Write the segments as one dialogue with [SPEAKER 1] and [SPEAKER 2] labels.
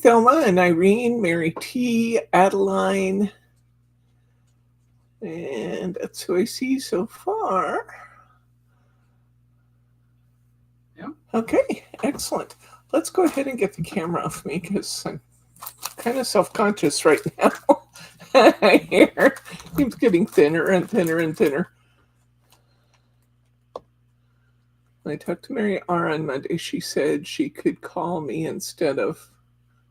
[SPEAKER 1] Thelma and Irene, Mary T, Adeline, and that's who I see so far.
[SPEAKER 2] Yeah.
[SPEAKER 1] Okay, excellent. Let's go ahead and get the camera off me because I'm kind of self-conscious right now. My hair keeps getting thinner and thinner and thinner. When I talked to Mary R on Monday, she said she could call me instead of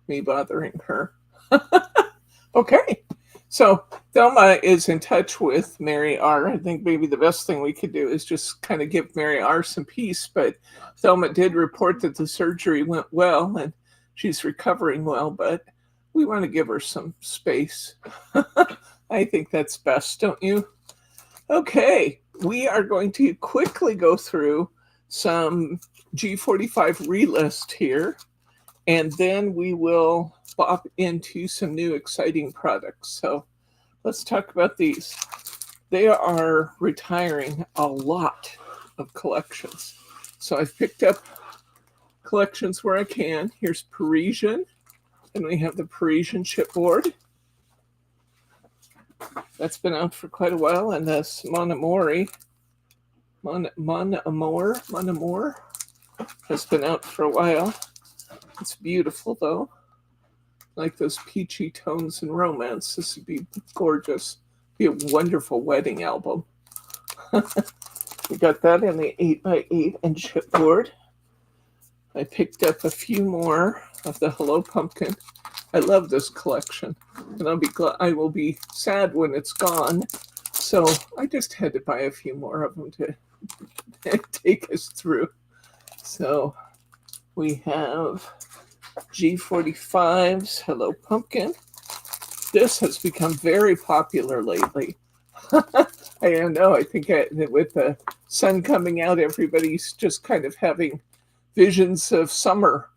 [SPEAKER 1] me bothering her. Okay, so Thelma is in touch with Mary R. I think maybe the best thing we could do is just kind of give Mary R some peace, but Thelma did report that the surgery went well and she's recovering well, but we want to give her some space. I think that's best, don't you? Okay, we are going to quickly go through some G45 relist here, and then we will pop into some new exciting products. So let's talk about these. They are retiring a lot of collections. So I've picked up collections where I can. Here's Parisian, and we have the Parisian chipboard. That's been out for quite a while, and this Mon Amour has been out for a while. It's beautiful though. Like those peachy tones in romance. This would be gorgeous. Be a wonderful wedding album. We got that in the 8x8 and chipboard. I picked up a few more of the Hello Pumpkin. I love this collection, and I will be sad when it's gone. So I just had to buy a few more of them to take us through. So we have G45's Hello Pumpkin. This has become very popular lately. I don't know. I think with the sun coming out, everybody's just kind of having visions of summer.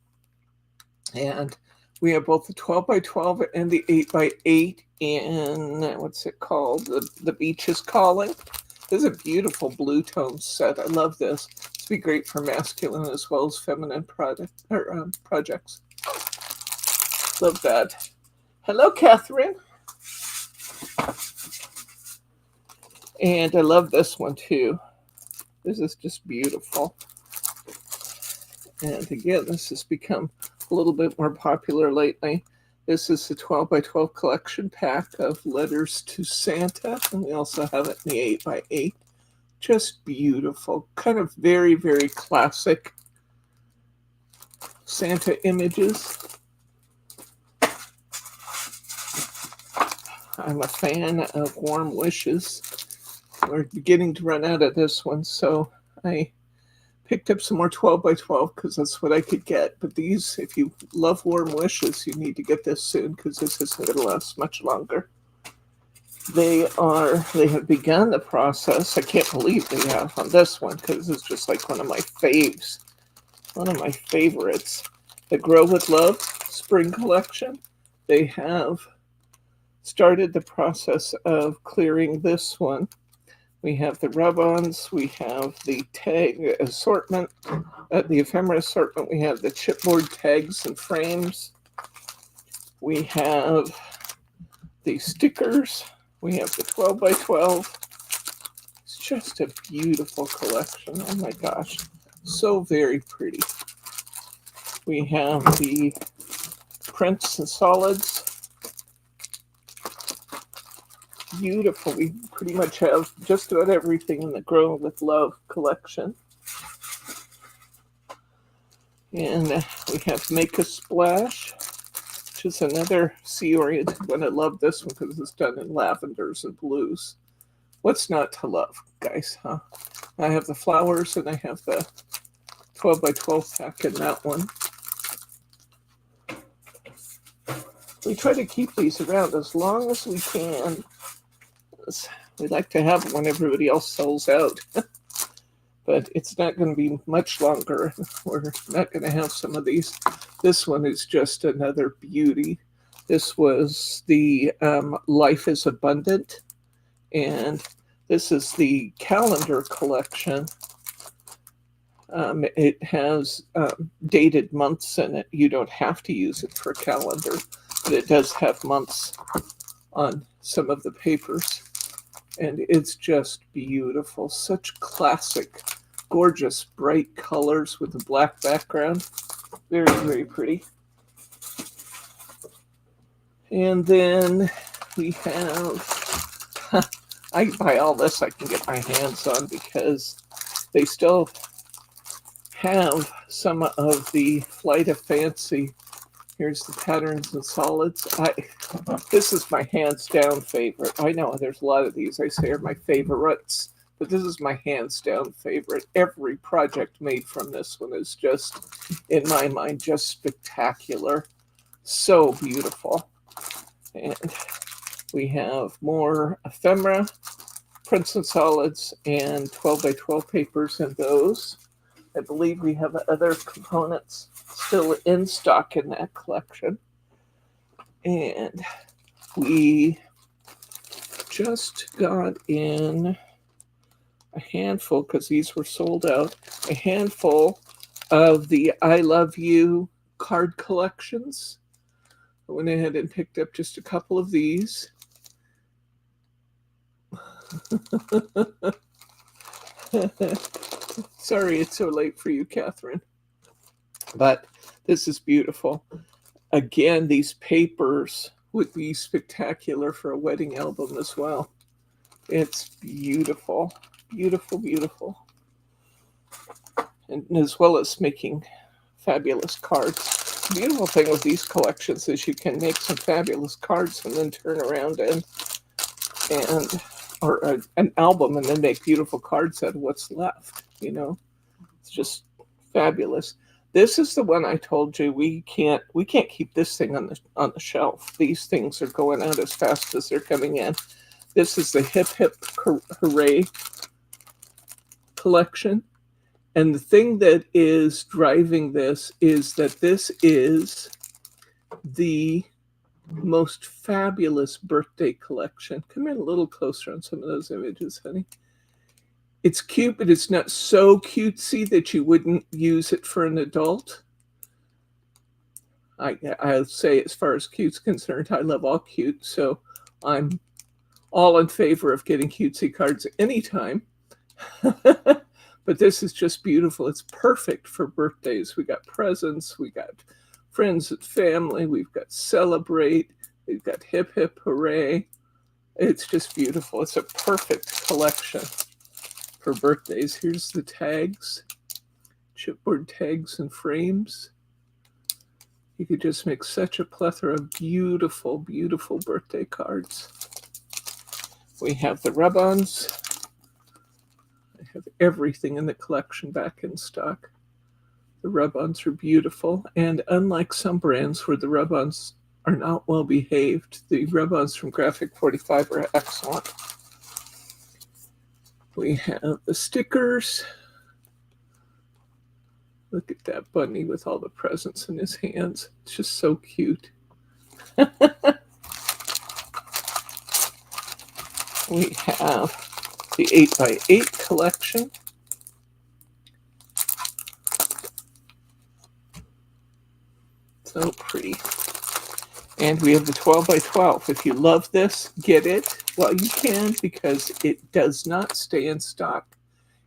[SPEAKER 1] And we have both the 12x12 and the 8x8 in, what's it called? The Beach is Calling. This is a beautiful blue tone set. I love this. This would be great for masculine as well as feminine projects. Love that. Hello, Catherine. And I love this one too. This is just beautiful. And again, this has become a little bit more popular lately. This is the 12x12 collection pack of letters to Santa. And we also have it in the 8x8. Just beautiful. Kind of very, very classic Santa images. I'm a fan of Warm Wishes. We're beginning to run out of this one, so I picked up some more 12x12 because that's what I could get. But these, if you love Warm Wishes, you need to get this soon because this isn't going to last much longer. They have begun the process. I can't believe they have on this one because this is just like one of my faves. One of my favorites. The Grow with Love Spring Collection. They have started the process of clearing this one. We have the rub-ons, we have the tag assortment, the ephemera assortment, we have the chipboard tags and frames, we have the stickers, we have the 12x12. It's just a beautiful collection. Oh my gosh, so very pretty. We have the prints and solids. Beautiful. We pretty much have just about everything in the Grow with Love collection. And we have Make a Splash, which is another sea-oriented one. I love this one because it's done in lavenders and blues. What's not to love, guys, huh? I have the flowers and I have the 12x12 pack in that one. We try to keep these around as long as we can. We like to have it when everybody else sells out. But it's not going to be much longer. We're not going to have some of these. This one is just another beauty. This was the Life is Abundant. And this is the calendar collection. It has dated months in it. You don't have to use it for a calendar, but it does have months on some of the papers. And it's just beautiful. Such classic, gorgeous, bright colors with a black background. Very, very pretty. And then we have, I buy all this I can get my hands on because they still have some of the Flight of Fancy. Here's the patterns and solids. This is my hands down favorite. I know there's a lot of these I say are my favorites, but this is my hands down favorite. Every project made from this one is just, in my mind, just spectacular. So beautiful. And we have more ephemera, prints and solids, and 12 by 12 papers in those. I believe we have other components still in stock in that collection. And we just got in a handful, because these were sold out, a handful of the I Love You card collections. I went ahead and picked up just a couple of these. Sorry it's so late for you, Catherine. But this is beautiful. Again, these papers would be spectacular for a wedding album as well. It's beautiful, beautiful, beautiful. And as well as making fabulous cards. The beautiful thing with these collections is you can make some fabulous cards and then turn around or an album and then make beautiful cards out of what's left. You know, it's just fabulous. This is the one I told you we can't keep this thing on the shelf. These things are going out as fast as they're coming in. This is the Hip Hip Hooray collection. And the thing that is driving this is that this is the most fabulous birthday collection. Come in a little closer on some of those images, honey. It's cute, but it's not so cutesy that you wouldn't use it for an adult. I'll say as far as cute's concerned, I love all cute, so I'm all in favor of getting cutesy cards anytime. But this is just beautiful. It's perfect for birthdays. We got presents, we got friends and family, we've got celebrate, we've got hip hip hooray. It's just beautiful. It's a perfect collection for birthdays. Here's the tags, chipboard tags and frames. You could just make such a plethora of beautiful, beautiful birthday cards. We have the rub-ons. I have everything in the collection back in stock. The rub-ons are beautiful, and unlike some brands where the rub-ons are not well behaved, the rub-ons from Graphic 45 are excellent. We have the stickers. Look at that bunny with all the presents in his hands. It's just so cute. We have the 8x8 collection. So pretty. And we have the 12x12. If you love this, get it while you can, because it does not stay in stock.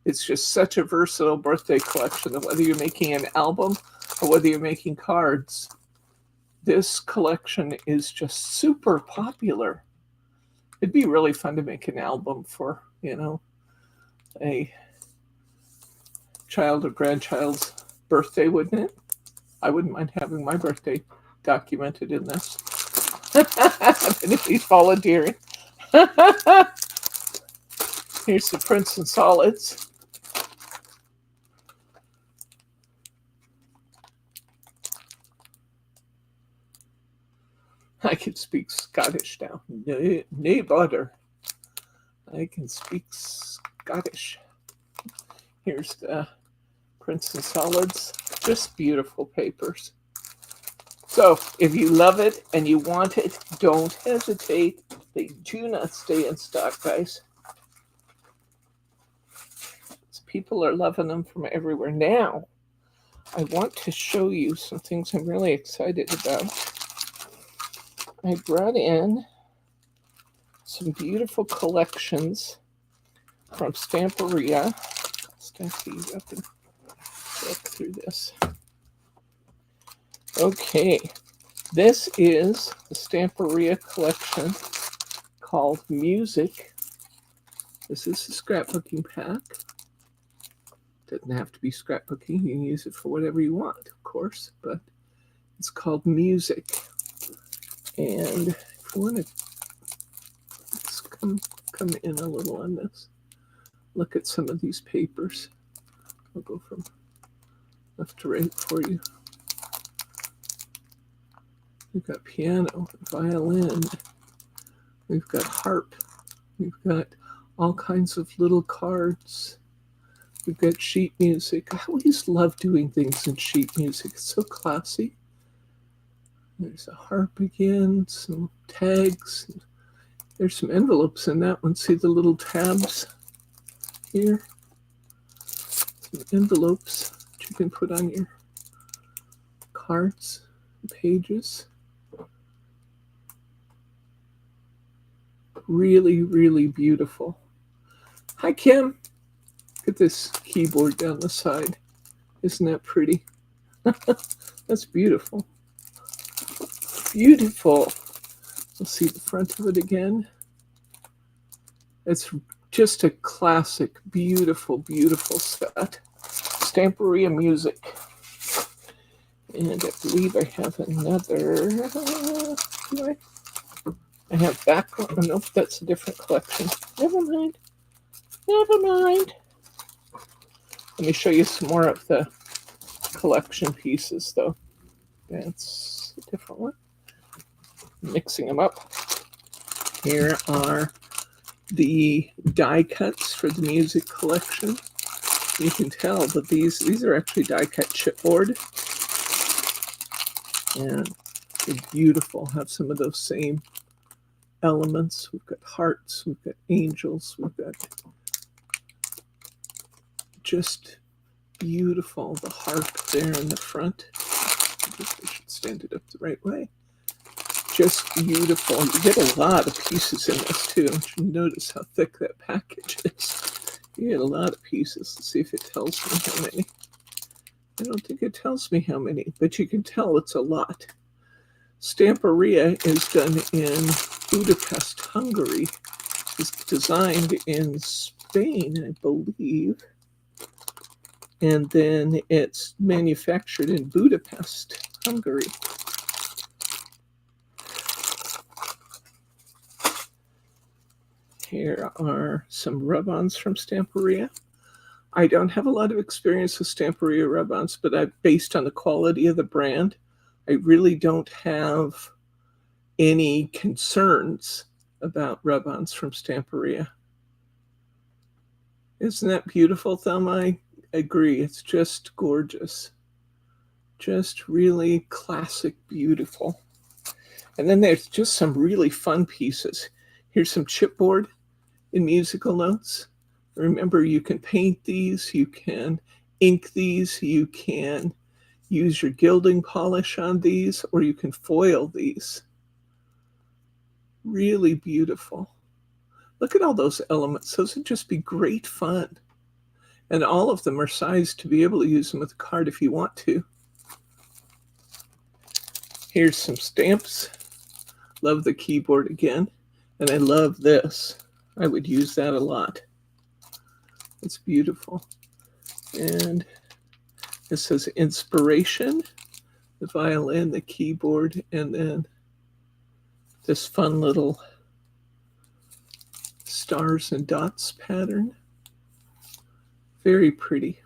[SPEAKER 1] It's just such a versatile birthday collection that whether you're making an album or whether you're making cards, this collection is just super popular. It'd be really fun to make an album for, you know, a child or grandchild's birthday, wouldn't it? I wouldn't mind having my birthday documented in this. If he's volunteering. Here's the prints and solids. I can speak Scottish now. Nay bother. I can speak Scottish. Here's the prints and solids. Just beautiful papers. So if you love it and you want it, don't hesitate. They do not stay in stock, guys. It's People are loving them from everywhere. Now, I want to show you some things I'm really excited about. I brought in some beautiful collections from Stamperia. I'll stack these up and look through this. Okay, this is the Stamperia collection called Music. This is the scrapbooking pack. Doesn't have to be scrapbooking. You can use it for whatever you want, of course, but it's called Music. And if you want to come in a little on this, look at some of these papers. I'll go from left to right for you. We've got piano, violin, we've got harp, we've got all kinds of little cards, we've got sheet music. I always love doing things in sheet music. It's so classy. There's a harp again, some tags. There's some envelopes in that one. See the little tabs here? Some envelopes that you can put on your cards and pages. Really, really beautiful. Hi, Kim. Look at this keyboard down the side. Isn't that pretty? That's beautiful. Beautiful. We'll see the front of it again. It's just a classic, beautiful, beautiful set. Stamperia Music. And I believe I have another. Do I have background. Oh, nope, that's a different collection. Never mind. Never mind. Let me show you some more of the collection pieces, though. That's a different one. Mixing them up. Here are the die cuts for the music collection. You can tell that these are actually die cut chipboard. And they're beautiful. Have some of those same elements. We've got hearts, we've got angels, we've got just beautiful. The harp there in the front. I guess I should stand it up the right way. Just beautiful. You get a lot of pieces in this too. You notice how thick that package is. You get a lot of pieces. Let's see if it tells me how many. I don't think it tells me how many, but you can tell it's a lot. Stamperia is done in Budapest, Hungary. It's designed in Spain, I believe. And then it's manufactured in Budapest, Hungary. Here are some rub-ons from Stamperia. I don't have a lot of experience with Stamperia rub-ons, but based on the quality of the brand, I really don't have any concerns about rub-ons from Stamperia. Isn't that beautiful, Thelma? I agree. It's just gorgeous. Just really classic, beautiful. And then there's just some really fun pieces. Here's some chipboard in musical notes. Remember, you can paint these, you can ink these, you can use your gilding polish on these, or you can foil these. Really beautiful. Look at all those elements. Those would just be great fun. And all of them are sized to be able to use them with a card if you want to. Here's some stamps. Love the keyboard again. And I love this. I would use that a lot. It's beautiful. And it says inspiration, the violin, the keyboard, and then this fun little stars and dots pattern. Very pretty.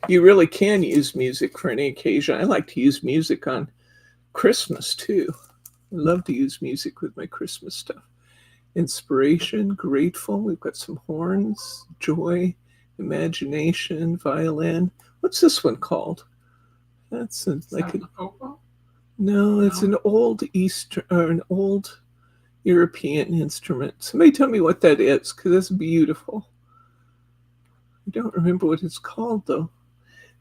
[SPEAKER 1] You really can use music for any occasion. I like to use music on Christmas too. I love to use music with my Christmas stuff. Inspiration, grateful. We've got some horns, joy, imagination, violin. What's this one called? That's like no, it's an old an old European instrument. Somebody tell me what that is, because that's beautiful. I don't remember what it's called though.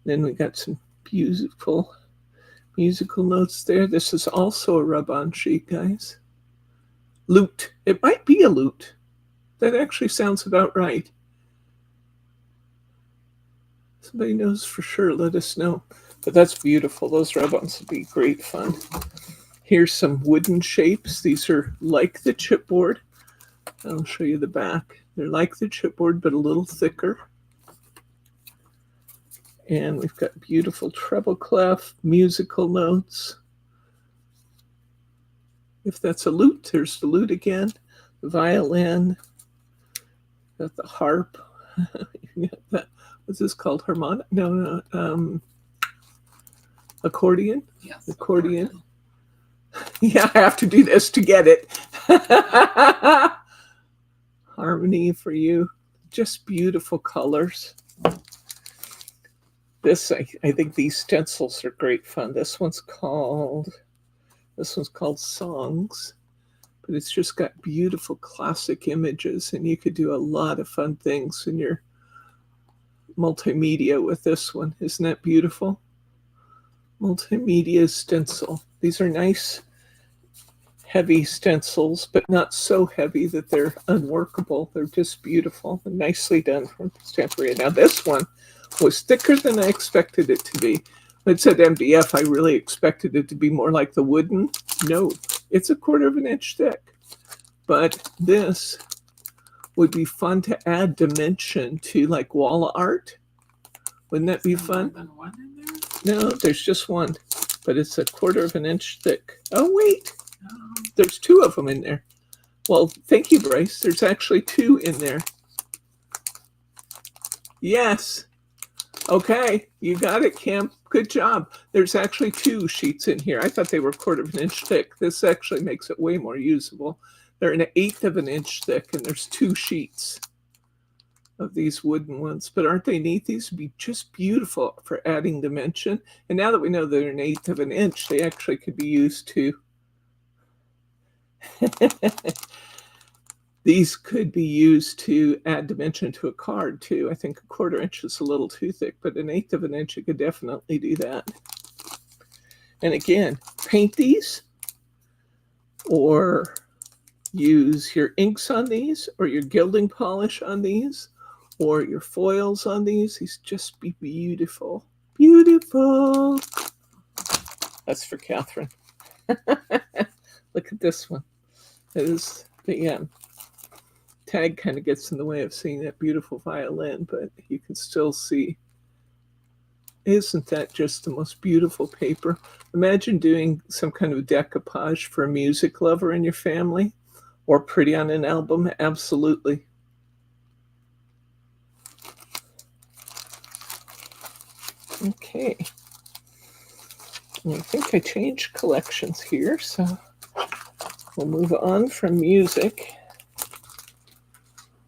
[SPEAKER 1] Then we got some beautiful musical notes there. This is also a rub-on sheet, guys. Lute. It might be a lute. That actually sounds about right. Somebody knows for sure, let us know. But that's beautiful. Those rub-ons would be great fun. Here's some wooden shapes. These are like the chipboard. I'll show you the back. They're like the chipboard, but a little thicker. And we've got beautiful treble clef, musical notes. If that's a lute, there's the lute again. The violin. Got the harp. You got that. What's this called? Harmonic? No. Accordion?
[SPEAKER 2] Yes.
[SPEAKER 1] Accordion. Yeah, I have to do this to get it. Harmony for you. Just beautiful colors. This, I think these stencils are great fun. This one's called Songs, but it's just got beautiful classic images, and you could do a lot of fun things in your multimedia with this one. Isn't that beautiful? Multimedia stencil. These are nice, heavy stencils, but not so heavy that they're unworkable. They're just beautiful and nicely done from Stamperia. Now this one was thicker than I expected it to be. When it said MDF, I really expected it to be more like the wooden. No, it's 1/4 of an inch thick. But this would be fun to add dimension to, like wall art. Wouldn't that be fun?
[SPEAKER 2] One in there?
[SPEAKER 1] No, there's just one, but it's 1/4 of an inch thick. Oh, wait, there's 2 of them in there. Well, thank you, Bryce. There's actually 2 in there. Yes. Okay, you got it, Kim. Good job. There's actually 2 sheets in here. I thought they were 1/4 of an inch thick. This actually makes it way more usable. They're an 1/8 of an inch thick, and there's 2 sheets of these wooden ones. But aren't they neat? These would be just beautiful for adding dimension. And now that we know they're an 1/8 of an inch, they actually could be used to these could be used to add dimension to a card too. I think 1/4 inch is a little too thick, but an 1/8 of an inch, you could definitely do that. And again, paint these or use your inks on these or your gilding polish on these or your foils on these. These just be beautiful. Beautiful. That's for Catherine. Look at this one. It is the tag kind of gets in the way of seeing that beautiful violin, but you can still see. Isn't that just the most beautiful paper? Imagine doing some kind of decoupage for a music lover in your family, or pretty on an album. Absolutely. Okay. I think I changed collections here, so we'll move on from music.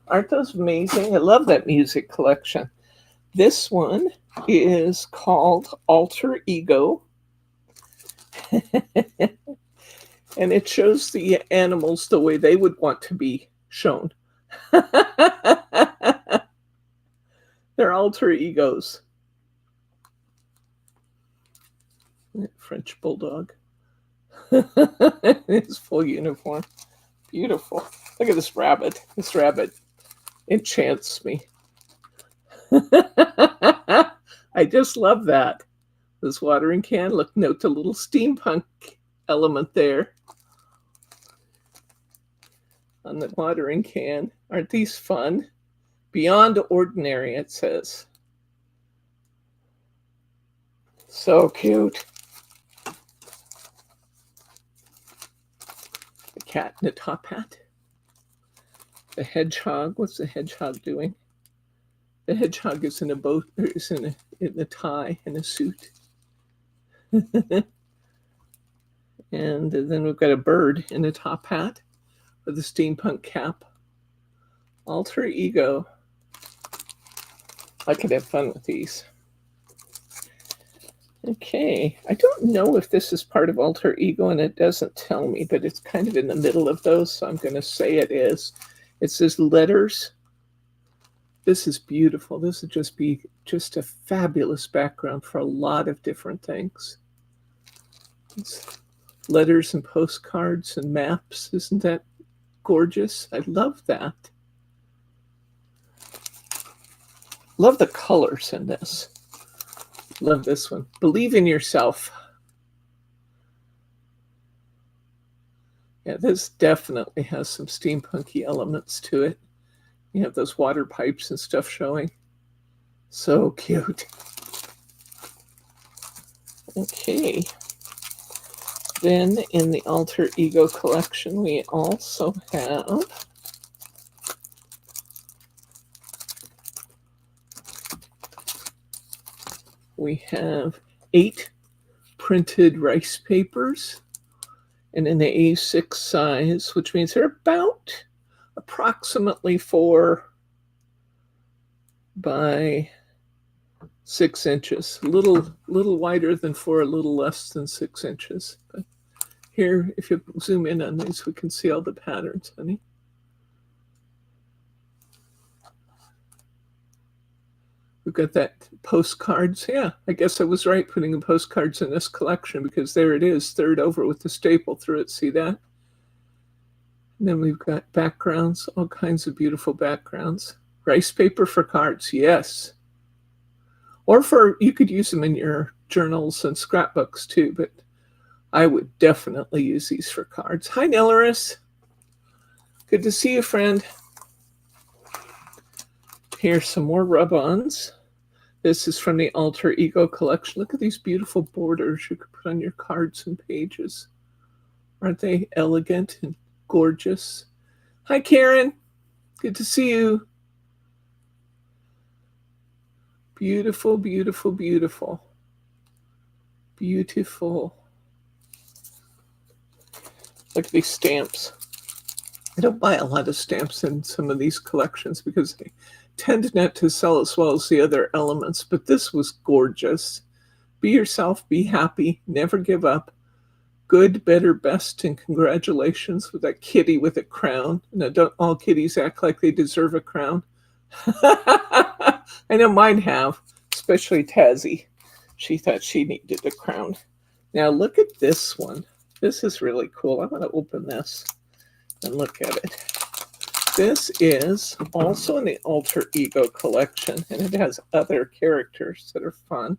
[SPEAKER 1] Aren't those amazing? I love that music collection. This one is called Alter Ego. And it shows the animals the way they would want to be shown. They're alter egos. French bulldog. His full uniform. Beautiful. Look at this rabbit. This rabbit enchants me. I just love that. This watering can. Look, note the little steampunk element there on the watering can. Aren't these fun? Beyond ordinary, it says. So cute. The cat in a top hat. The hedgehog. What's the hedgehog doing? The hedgehog is in a boat, or is in a tie, in a suit. And then we've got a bird in a top hat with a steampunk cap. Alter Ego. I could have fun with these. Okay, I don't know if this is part of Alter Ego, and it doesn't tell me, but it's kind of in the middle of those, so I'm going to say it is. It says letters This is beautiful. This would just be just a fabulous background for a lot of different things. It's letters and postcards and maps. Isn't that gorgeous? I love that. Love the colors in this. Love this one. Believe in yourself. Yeah, this definitely has some steampunky elements to it. You have those water pipes and stuff showing. So cute. Okay. Then in the Alter Ego collection, we also have we have 8 printed rice papers, and in the A6 size, which means they're about approximately 4 by 6 inches. A little wider than 4, a little less than 6 inches. But here, if you zoom in on these, we can see all the patterns, honey. We've got that postcards. Yeah, I guess I was right putting the postcards in this collection, because there it is, third over with the staple through it. See that? And then we've got backgrounds, all kinds of beautiful backgrounds. Rice paper for cards, yes. Or you could use them in your journals and scrapbooks too, but I would definitely use these for cards. Hi, Nelaris. Good to see you, friend. Here's some more rub-ons. This is from the Alter Ego collection. Look at these beautiful borders you could put on your cards and pages. Aren't they elegant and gorgeous? Hi, Karen. Good to see you. Beautiful, beautiful, beautiful. Beautiful. Look at these stamps. I don't buy a lot of stamps in some of these collections because they tend not to sell as well as the other elements, but this was gorgeous. Be yourself, be happy, never give up. Good, better, best, and congratulations with that kitty with a crown. Now, don't all kitties act like they deserve a crown? I know mine have, especially Tazzy. She thought she needed a crown. Now, look at this one. This is really cool. I want to open this and look at it. This is also in the Alter Ego collection, and it has other characters that are fun.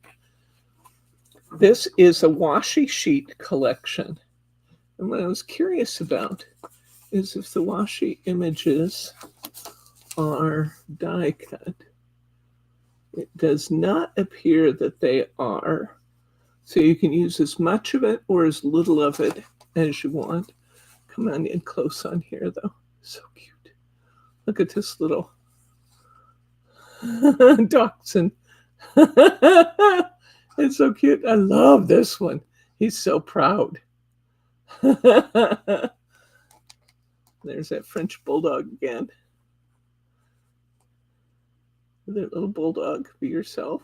[SPEAKER 1] This is a washi sheet collection. And what I was curious about is if the washi images are die cut. It does not appear that they are. So you can use as much of it or as little of it as you want. Come on in close on here, though. So cute. Look at this little dachshund. It's so cute. I love this one. He's so proud. There's that French bulldog again. That little bulldog. Be yourself.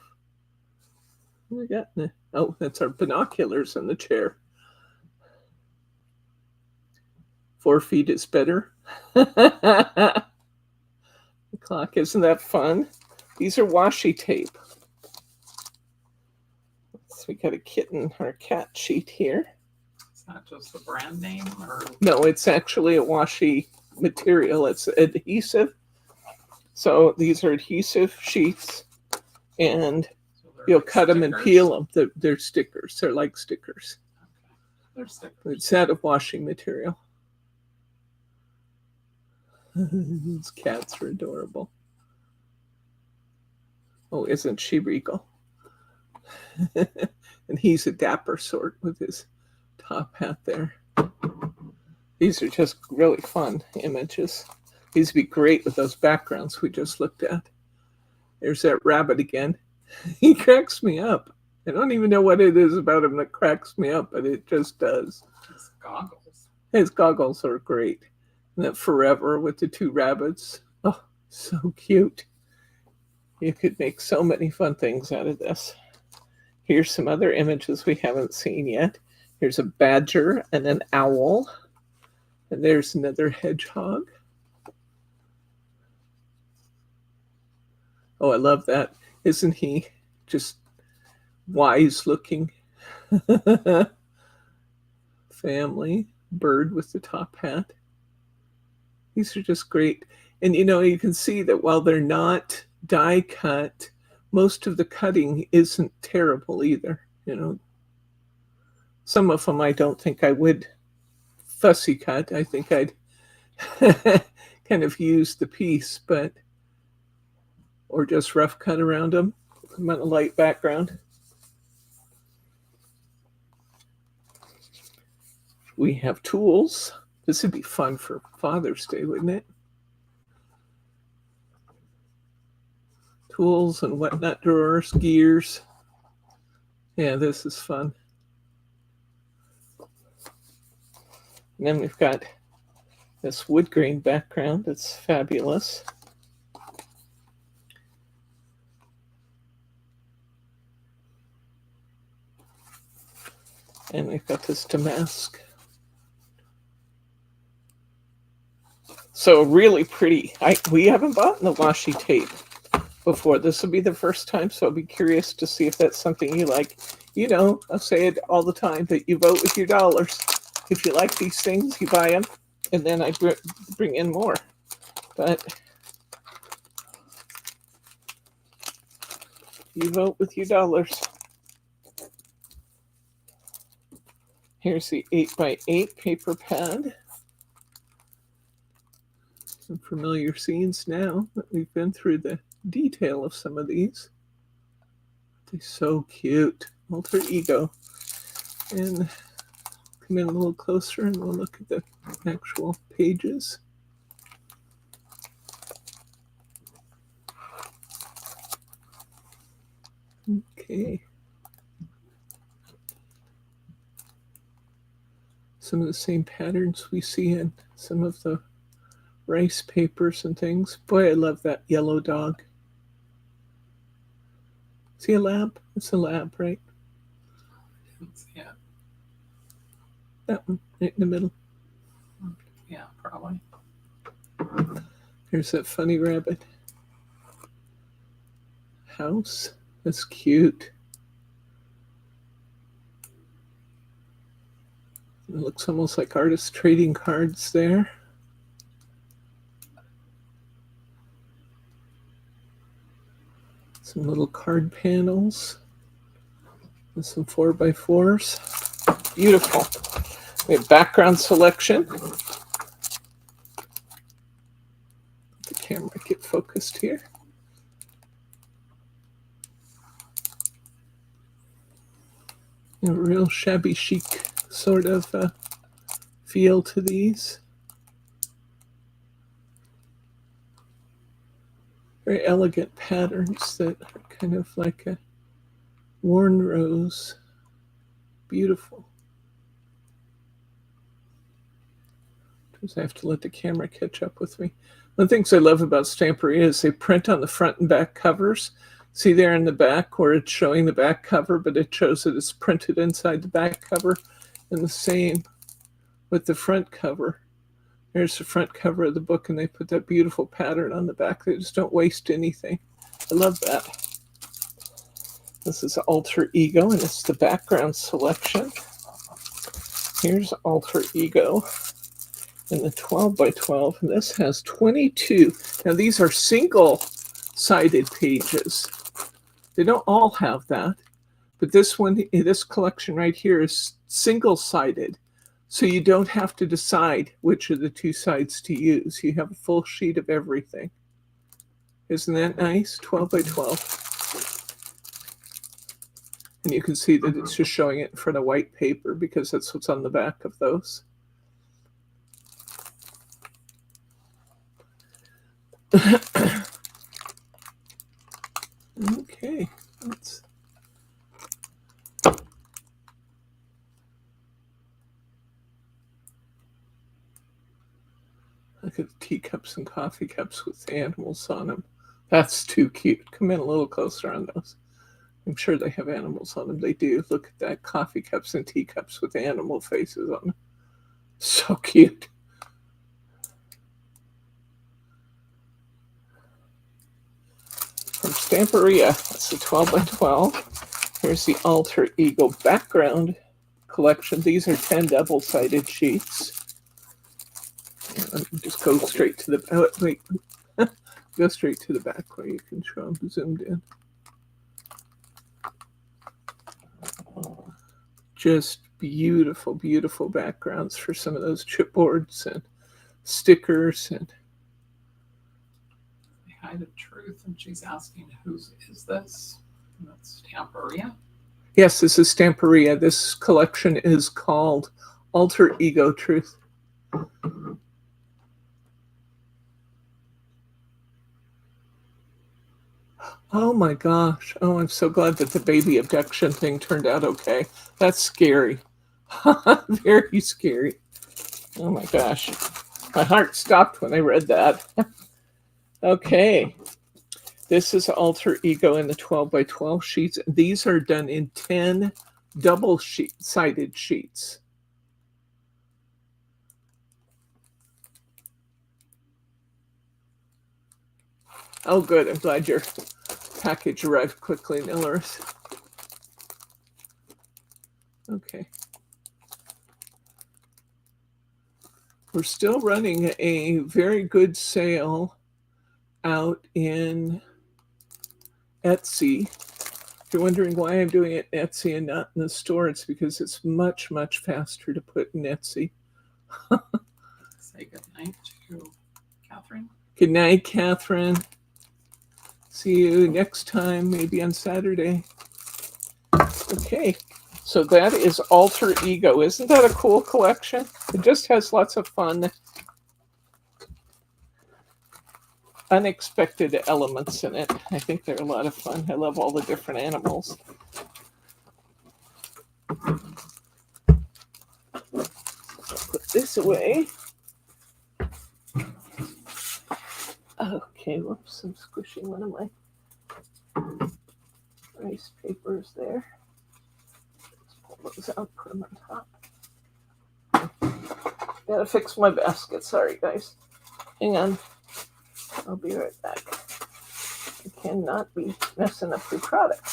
[SPEAKER 1] What we got? Oh, that's our binoculars in the chair. 4 feet is better. The clock, isn't that fun? These are washi tape. So we got a kitten or a cat sheet here.
[SPEAKER 2] It's not just the brand name, or
[SPEAKER 1] no, it's actually a washi material. It's adhesive. So these are adhesive sheets, and
[SPEAKER 2] so
[SPEAKER 1] you'll
[SPEAKER 2] like
[SPEAKER 1] cut them and peel them. They're stickers. They're like stickers.
[SPEAKER 2] Okay. They're stickers.
[SPEAKER 1] It's out of washing material. These cats are adorable. Oh, isn't she regal? And he's a dapper sort with his top hat there. These are just really fun images. These would be great with those backgrounds we just looked at. There's that rabbit again. He cracks me up. I don't even know what it is about him that cracks me up, but it just does.
[SPEAKER 2] His goggles.
[SPEAKER 1] His goggles are great. And that forever with the 2 rabbits. Oh, so cute. You could make so many fun things out of this. Here's some other images we haven't seen yet. Here's a badger and an owl. And there's another hedgehog. Oh, I love that. Isn't he just wise looking? Family, bird with the top hat. These are just great. And you can see that while they're not die cut, most of the cutting isn't terrible either. Some of them I don't think I would fussy cut. I think I'd kind of use the piece, or just rough cut around them. I'm on a light background. We have tools. This would be fun for Father's Day, wouldn't it? Tools and whatnot drawers, gears. Yeah, this is fun. And then we've got this wood grain background. It's fabulous. And we've got this damask. So really pretty. We haven't bought the washi tape before. This will be the first time, so I'll be curious to see if that's something you like. I'll say it all the time, that you vote with your dollars. If you like these things, you buy them, and then I bring in more. But you vote with your dollars. Here's the 8x8 paper pad. Some familiar scenes now that we've been through the detail of some of these. They're so cute. Alter ego. And come in a little closer and we'll look at the actual pages. Okay. Some of the same patterns we see in some of the rice papers and things. Boy, I love that yellow dog. Is he a lab? It's a lab, right?
[SPEAKER 2] Yeah.
[SPEAKER 1] That one, right in the middle.
[SPEAKER 2] Yeah, probably.
[SPEAKER 1] There's that funny rabbit. House. That's cute. It looks almost like artists trading cards there. Some little card panels and some 4x4s. Beautiful. We have background selection. Let the camera get focused here. A real shabby chic sort of feel to these. Very elegant patterns that are kind of like a worn rose. Beautiful. Because I have to let the camera catch up with me. One of the things I love about Stampery is they print on the front and back covers. See there in the back where it's showing the back cover, but it shows that it's printed inside the back cover. And the same with the front cover. There's the front cover of the book, and they put that beautiful pattern on the back. They just don't waste anything. I love that. This is Alter Ego, and it's the background selection. Here's Alter Ego in the 12x12, and this has 22. Now, these are single-sided pages. They don't all have that, but this one, this collection right here is single-sided. So you don't have to decide which of the two sides to use. You have a full sheet of everything. Isn't that nice? 12x12. And you can see that it's just showing it in front of white paper because that's what's on the back of those. Okay, let's look at the teacups and coffee cups with animals on them. That's too cute. Come in a little closer on those. I'm sure they have animals on them. They do. Look at that. Coffee cups and teacups with animal faces on them. So cute. From Stamperia. That's the 12 by 12. Here's the Alter Ego background collection. These are 10 double-sided sheets. Just go straight to the wait. Go straight to the back where you can show them zoomed in. Just beautiful, beautiful backgrounds for some of those chipboards and stickers. And
[SPEAKER 2] Hide of Truth, and she's asking, whose is this? And that's Stamperia.
[SPEAKER 1] yes, this is Stamperia. This collection is called Alter Ego Truth. Oh my gosh. Oh, I'm so glad that the baby abduction thing turned out okay. That's scary. Very scary. Oh my gosh. My heart stopped when I read that. Okay. This is Alter Ego in the 12 by 12 sheets. These are done in 10 double-sided sheets. Oh, good. I'm glad your package arrived quickly, Nillerith. Okay. We're still running a very good sale out in Etsy. If you're wondering why I'm doing it in Etsy and not in the store, it's because it's much, much faster to put in Etsy.
[SPEAKER 2] Say good night to Catherine.
[SPEAKER 1] Good night, Catherine. See you next time, maybe on Saturday. Okay, so that is Alter Ego. Isn't that a cool collection? It just has lots of fun, unexpected elements in it. I think they're a lot of fun. I love all the different animals. Put this away. Okay, whoops, I'm squishing one of my rice papers there. Let's pull those out, put them on top. Gotta fix my basket. Sorry, guys. Hang on. I'll be right back. I cannot be messing up your products.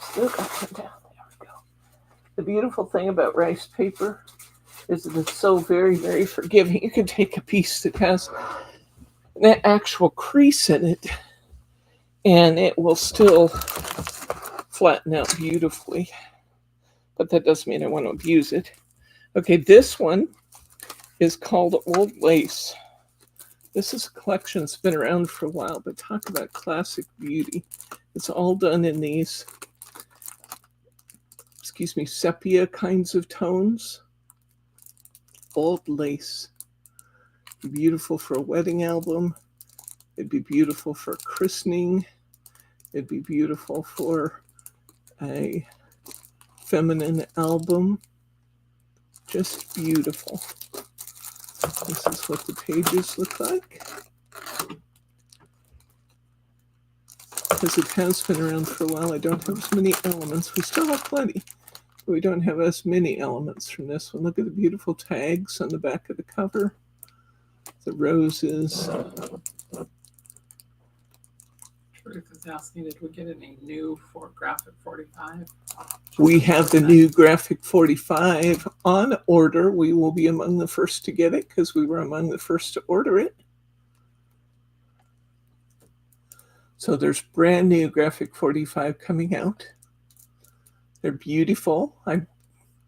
[SPEAKER 1] Still got one down. There we go. The beautiful thing about rice paper is that it's so very, very forgiving. You can take a piece that has an actual crease in it, and it will still flatten out beautifully. But that doesn't mean I want to abuse it. Okay, this one is called Old Lace. This is a collection that's been around for a while, but talk about classic beauty. It's all done in these, sepia kinds of tones. Old Lace. It'd be beautiful for a wedding album. It'd be beautiful for a christening. It'd be beautiful for a feminine album. Just beautiful. This is what the pages look like. Because it has been around for a while, I don't have as many elements. We still have plenty, but we don't have as many elements from this one. Look at the beautiful tags on the back of the cover. The roses.
[SPEAKER 2] Truth is asking, did we get any new for Graphic 45?
[SPEAKER 1] We have the new Graphic 45 on order. We will be among the first to get it because we were among the first to order it. So there's brand new Graphic 45 coming out. They're beautiful. I'm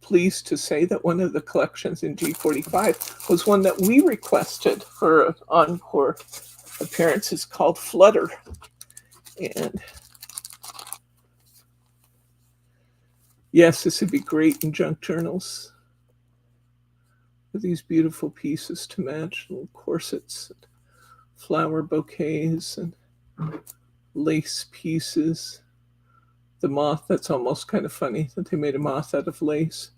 [SPEAKER 1] pleased to say that one of the collections in G45 was one that we requested for an encore appearance. It's called Flutter. And yes, this would be great in junk journals. With these beautiful pieces to match, little corsets, and flower bouquets, and lace pieces. The moth, that's almost kind of funny that they made a moth out of lace.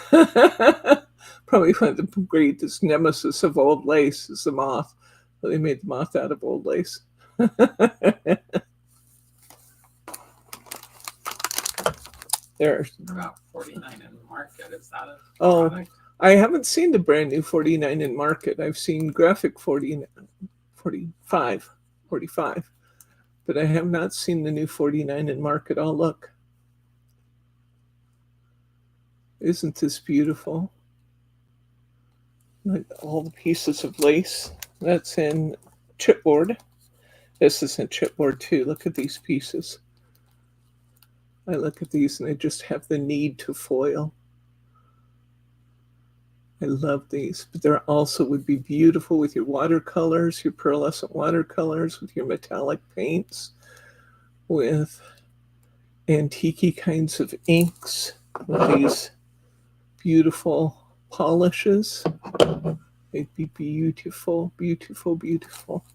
[SPEAKER 1] Probably one of the greatest nemesis of old lace is the moth. But they made the moth out of old lace. There's
[SPEAKER 2] about 49 in the market. Is that a
[SPEAKER 1] oh
[SPEAKER 2] product?
[SPEAKER 1] I haven't seen the brand new 49 in market. I've seen graphic 40, 45, 45, but I have not seen the new 49 in market. Oh, look. Isn't this beautiful? Like all the pieces of lace. That's in chipboard. This is in chipboard too. Look at these pieces. I look at these and I just have the need to foil. I love these, but they also would be beautiful with your watercolors, your pearlescent watercolors, with your metallic paints, with antique kinds of inks, with these beautiful polishes. They'd be beautiful, beautiful, beautiful.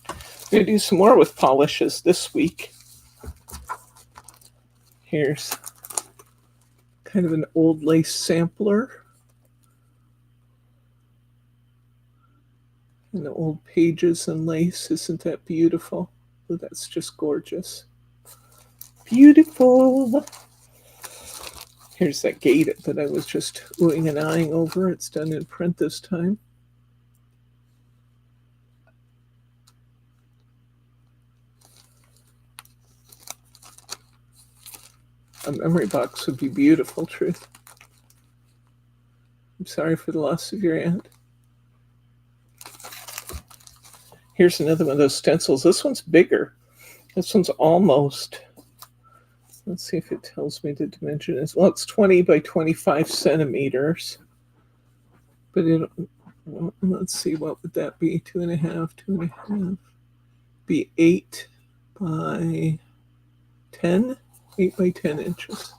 [SPEAKER 1] I'm going to do some more with polishes this week. Here's kind of an old lace sampler. And the old pages and lace. Isn't that beautiful? Oh, that's just gorgeous. Beautiful. Here's that gate that I was just oohing and eyeing over. It's done in print this time. A memory box would be beautiful, Truth. I'm sorry for the loss of your aunt. Here's another one of those stencils. This one's bigger. This one's almost, let's see if it tells me the dimension is. Well, it's 20 by 25 centimeters. But let's see, what would that be? 2.5, 2.5. Be 8 by 10? 8 by 10 inches.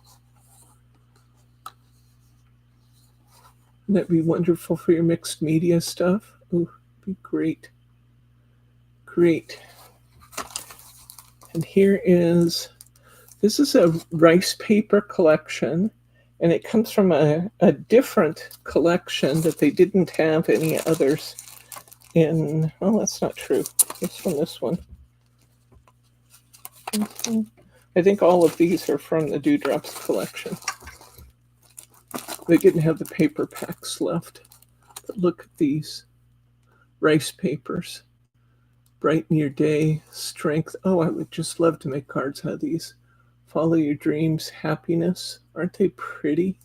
[SPEAKER 1] Wouldn't that be wonderful for your mixed media stuff? Ooh, be great. Great. And here is, this is a rice paper collection, and it comes from a different collection that they didn't have any others in. Oh, that's not true. It's from this one. I think all of these are from the Dewdrops collection. They didn't have the paper packs left. But look at these rice papers. Brighten your day, strength. Oh, I would just love to make cards out of these. Follow your dreams, happiness. Aren't they pretty?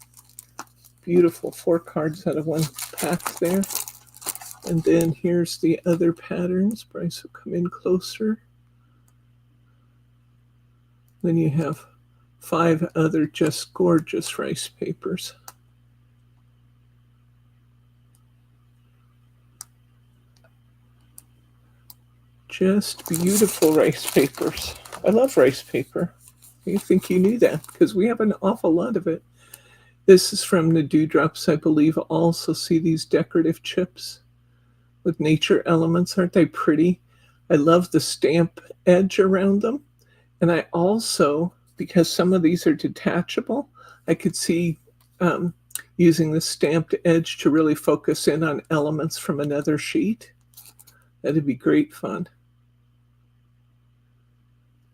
[SPEAKER 1] Beautiful. 4 cards out of 1 pack there. And then here's the other patterns. Bryce will come in closer. Then you have 5 other just gorgeous rice papers. Just beautiful rice papers. I love rice paper. You think you knew that because we have an awful lot of it. This is from the Dewdrops, I believe. Also see these decorative chips with nature elements. Aren't they pretty? I love the stamp edge around them. And I also, because some of these are detachable, I could see using the stamped edge to really focus in on elements from another sheet. That'd be great fun.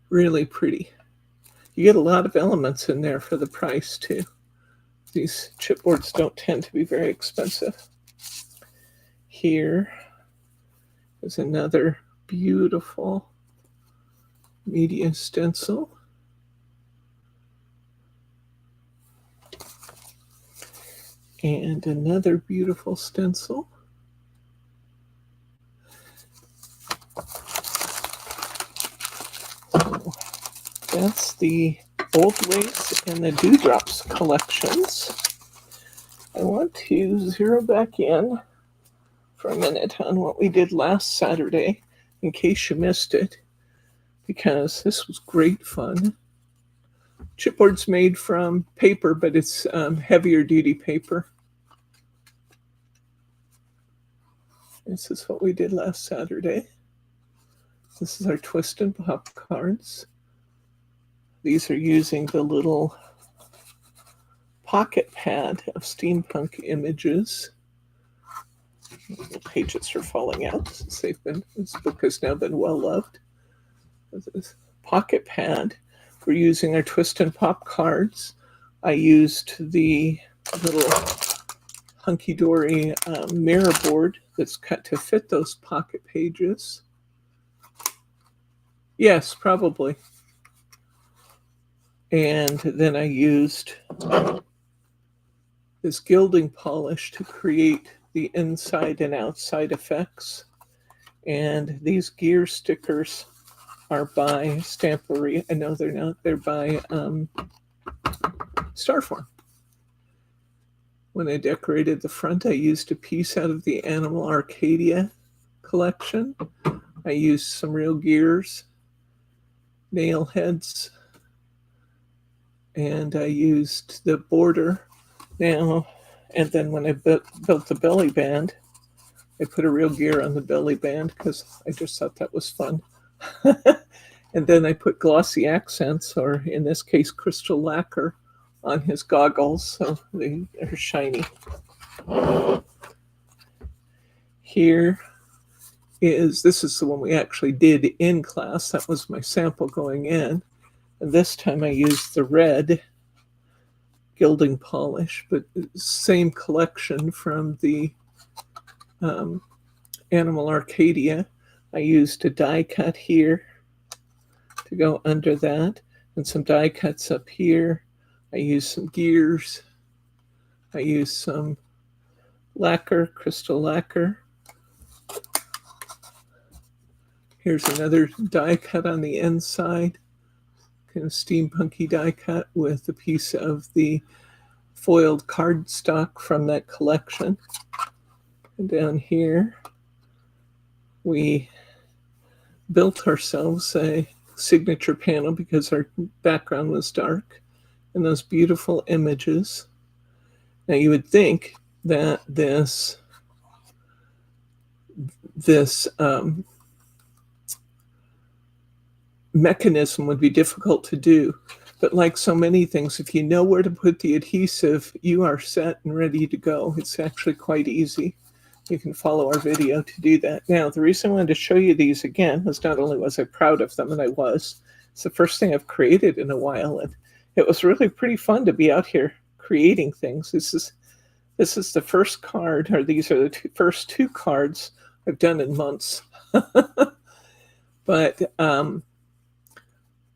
[SPEAKER 1] Really pretty. You get a lot of elements in there for the price too. These chipboards don't tend to be very expensive. Here is another beautiful media stencil. And another beautiful stencil. So that's the Old Lace and the Dewdrops collections. I want to zero back in for a minute on what we did last Saturday, in case you missed it, because this was great fun. Chipboard's made from paper, but it's heavier duty paper. This is what we did last Saturday. This is our twist and pop cards. These are using the little pocket pad of steampunk images. The pages are falling out since this book has now been well loved. This pocket pad. We're using our twist and pop cards. I used the little hunky-dory mirror board that's cut to fit those pocket pages. Yes, probably. And then I used this gilding polish to create the inside and outside effects. And these gear stickers are by Stampery. No, they're not. They're by Starform. When I decorated the front, I used a piece out of the Animal Arcadia collection. I used some real gears, nail heads, and I used the border now. And then when I built the belly band, I put a real gear on the belly band because I just thought that was fun. And then I put glossy accents, or in this case, crystal lacquer, on his goggles, so they are shiny. This is the one we actually did in class. That was my sample going in. And this time I used the red gilding polish, but same collection from the Animal Arcadia. I used a die cut here to go under that, and some die cuts up here. I used some gears. I used some lacquer, crystal lacquer. Here's another die cut on the inside, kind of steampunky die cut with a piece of the foiled cardstock from that collection. And down here, we built ourselves a signature panel because our background was dark, and those beautiful images. Now you would think that this mechanism would be difficult to do, but like so many things, if you know where to put the adhesive, you are set and ready to go. It's actually quite easy. You can follow our video to do that. Now, the reason I wanted to show you these again was not only was I proud of them, and I was, it's the first thing I've created in a while, and it was really pretty fun to be out here creating things. This is the first card, or these are the first two cards I've done in months. But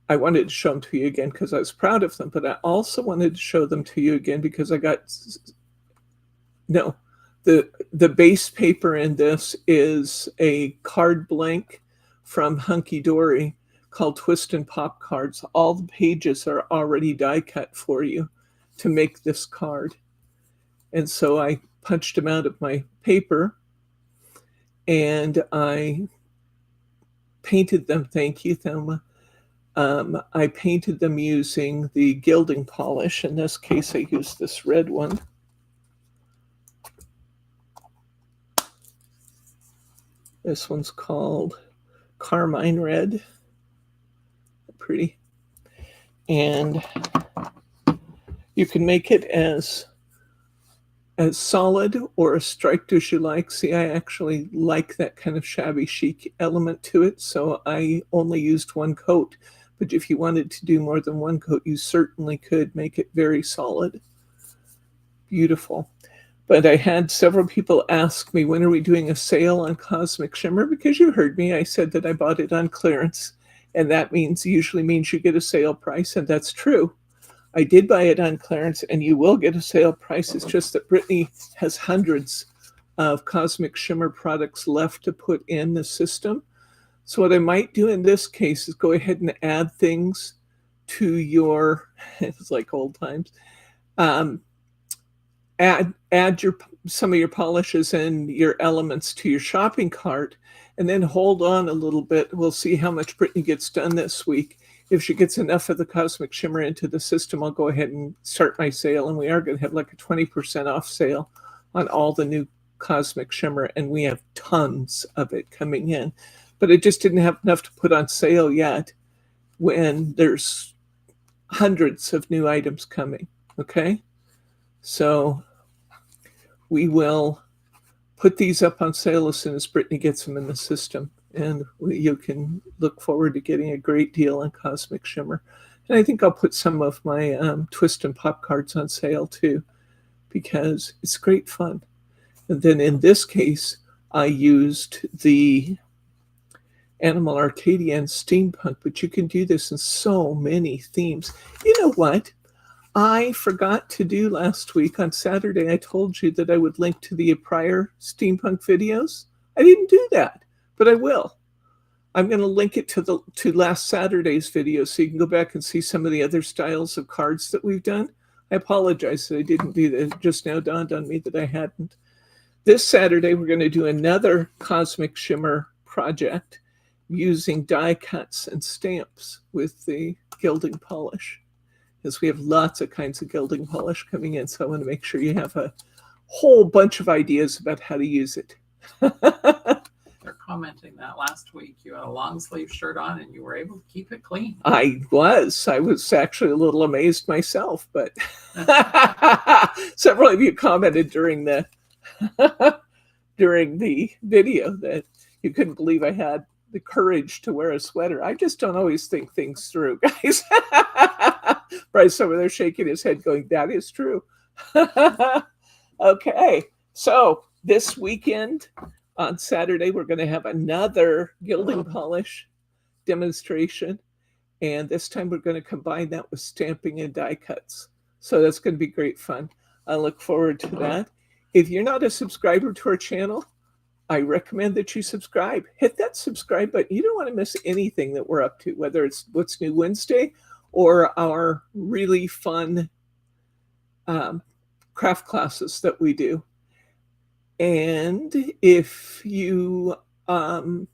[SPEAKER 1] I wanted to show them to you again because I was proud of them, but I also wanted to show them to you again because I got, no, the base paper in this is a card blank from Hunky Dory called Twist and Pop Cards. All the pages are already die cut for you to make this card. And so I punched them out of my paper and I painted them. Thank you, Thelma. I painted them using the gilding polish. In this case, I used this red one. This one's called Carmine Red. Pretty. And you can make it as solid or as striped as you like. See, I actually like that kind of shabby chic element to it, so I only used one coat. But if you wanted to do more than one coat, you certainly could make it very solid. Beautiful. But I had several people ask me, when are we doing a sale on Cosmic Shimmer? Because you heard me, I said that I bought it on clearance. And that usually means you get a sale price, and that's true. I did buy it on clearance, and you will get a sale price. It's just that Brittany has hundreds of Cosmic Shimmer products left to put in the system. So what I might do in this case is go ahead and add things to your, it's like old times, add some of your polishes and your elements to your shopping cart, and then hold on a little bit. We'll see how much Brittany gets done this week. If she gets enough of the Cosmic Shimmer into the system, I'll go ahead and start my sale, and we are going to have like a 20% off sale on all the new Cosmic Shimmer, and we have tons of it coming in. But I just didn't have enough to put on sale yet when there's hundreds of new items coming, okay? So we will put these up on sale as soon as Brittany gets them in the system, and you can look forward to getting a great deal on Cosmic Shimmer. And I think I'll put some of my Twist and Pop cards on sale too, because it's great fun. And then in this case, I used the Animal Arcadia and steampunk, but you can do this in so many themes. You know what? I forgot to do last week on Saturday. I told you that I would link to the prior steampunk videos. I didn't do that, but I will. I'm going to link it to last Saturday's video so you can go back and see some of the other styles of cards that we've done. I apologize that I didn't do that. It just now dawned on me that I hadn't. This Saturday, we're going to do another Cosmic Shimmer project using die cuts and stamps with the gilding polish, because we have lots of kinds of gilding polish coming in. So I want to make sure you have a whole bunch of ideas about how to use it.
[SPEAKER 2] They're commenting that last week you had a long sleeve shirt on and you were able to keep it clean.
[SPEAKER 1] I was actually a little amazed myself, but several of you commented during the video that you couldn't believe I had the courage to wear a sweater. I just don't always think things through, guys. Bryce over there shaking his head going, that is true. Okay, so this weekend on Saturday, we're going to have another gilding polish demonstration. And this time we're going to combine that with stamping and die cuts. So that's going to be great fun. I look forward to that. If you're not a subscriber to our channel, I recommend that you subscribe. Hit that subscribe button. You don't want to miss anything that we're up to, whether it's What's New Wednesday or our really fun craft classes that we do. And if you haven't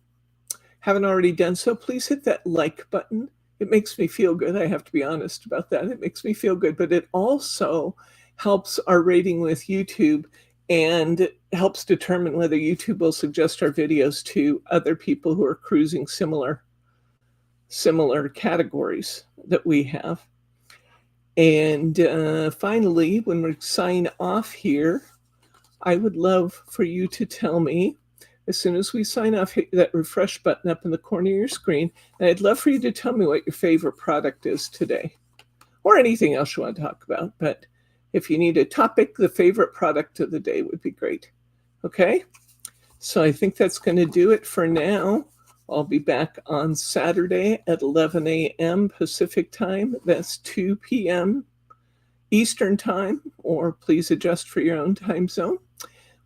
[SPEAKER 1] already done so, please hit that like button. It makes me feel good. I have to be honest about that. It makes me feel good, but it also helps our rating with YouTube and helps determine whether YouTube will suggest our videos to other people who are cruising similar categories that we have. And finally, when we sign off here, I would love for you to tell me, as soon as we sign off, hit that refresh button up in the corner of your screen, and I'd love for you to tell me what your favorite product is today, or anything else you want to talk about. But if you need a topic, the favorite product of the day would be great. Okay? So I think that's going to do it for now. I'll be back on Saturday at 11 a.m. Pacific time. That's 2 p.m. Eastern time, or please adjust for your own time zone.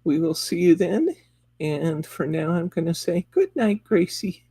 [SPEAKER 1] We will see you then. And for now, I'm going to say good night, Gracie.